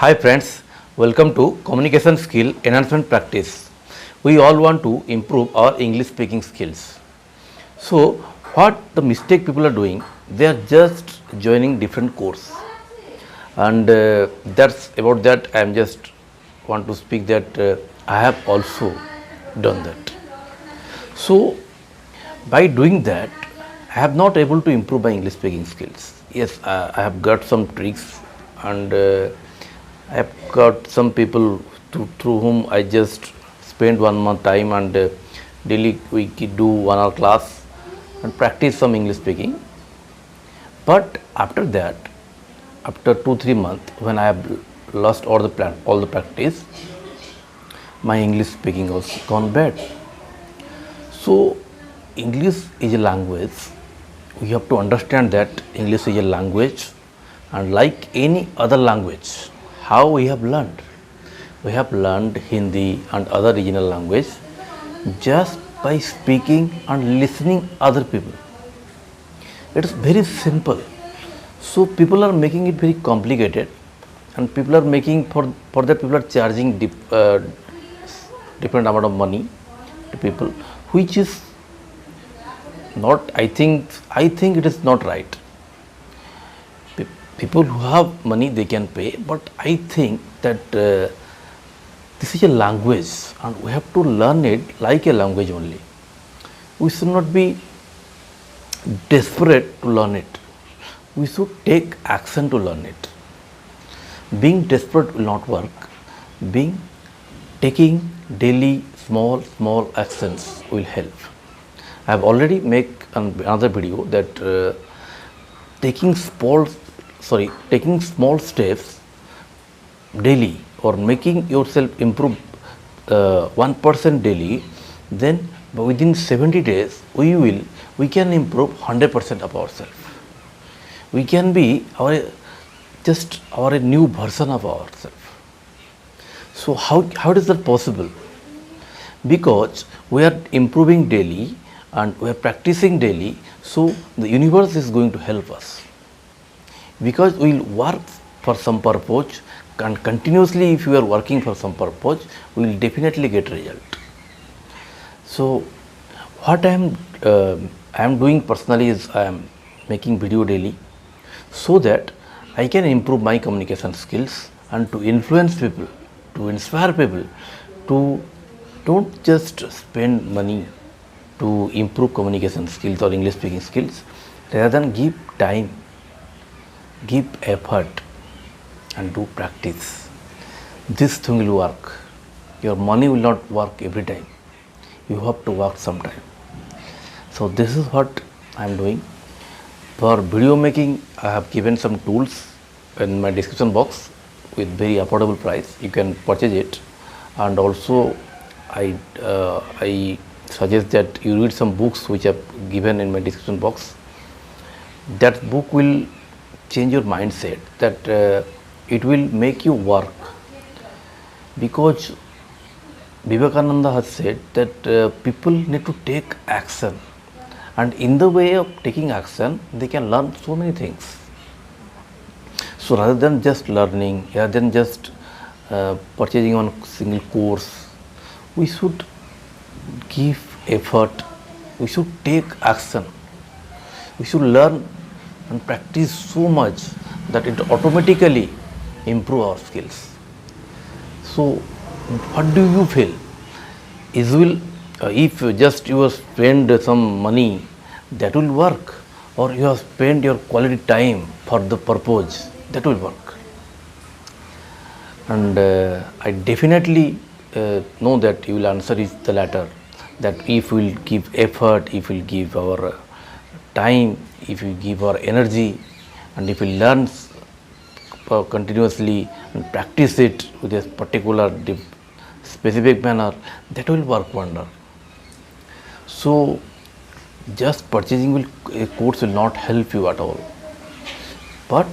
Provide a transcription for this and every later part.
Hi friends, welcome to Communication Skill Enhancement Practice. We all want to improve our English speaking skills. So, what the mistake people are doing, they are just joining different course, and that's about that. I am just want to speak that I have also done that. So, by doing that, I have not able to improve my English speaking skills. Yes, I have got some tricks, and I have got some people through whom I just spend 1 month time, and daily we do 1 hour class and practice some English speaking. But after that, after 2-3 months, when I have lost all the practice, my English speaking was gone bad. So English is a language. We have to understand that English is a language, and like any other language, how we have learned? We have learned Hindi and other regional language just by speaking and listening other people. It is very simple. So people are making it very complicated, and people are making for that people are charging different amount of money to people, which is not. I think it is not right. People who have money, they can pay, but I think that this is a language, and we have to learn it like a language only. We should not be desperate to learn it. We should take action to learn it. Being desperate will not work. Taking daily small actions will help. I have already made another video that taking small steps daily, or making yourself improve 1% daily, then within 70 days we can improve 100% of ourselves. We can be our new version of ourselves. So how is that possible? Because we are improving daily and we are practicing daily, so the universe is going to help us. Because we will work for some purpose, and continuously if you are working for some purpose, we will definitely get result. So what I am doing personally is I am making video daily, so that I can improve my communication skills and to influence people, to inspire people to don't just spend money to improve communication skills or English speaking skills, rather than give time, give effort, and do practice. This thing will work. Your money will not work every time. You have to work sometime. So this is what I am doing. For video making, I have given some tools in my description box with very affordable price. You can purchase it, and also I suggest that you read some books which I have given in my description box. That book will change your mindset, that it will make you work, because Vivekananda has said that people need to take action, and in the way of taking action they can learn so many things. So rather than just learning, rather than just purchasing one single course, we should give effort, we should take action, we should learn and practice so much that it automatically improve our skills. So what do you feel? If just you have spend some money, that will work, or you have spent your quality time for the purpose, that will work. And I definitely know that you will answer is the latter, that if we will give effort, if we will give our time, if we give our energy, and if we learn continuously and practice it with a particular specific manner, that will work wonder. So just purchasing a course will not help you at all, but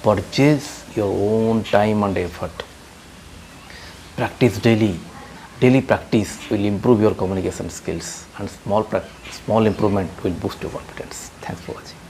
purchase your own time and effort. Practice daily. Daily practice will improve your communication skills, and small improvement will boost your confidence. Thanks for watching.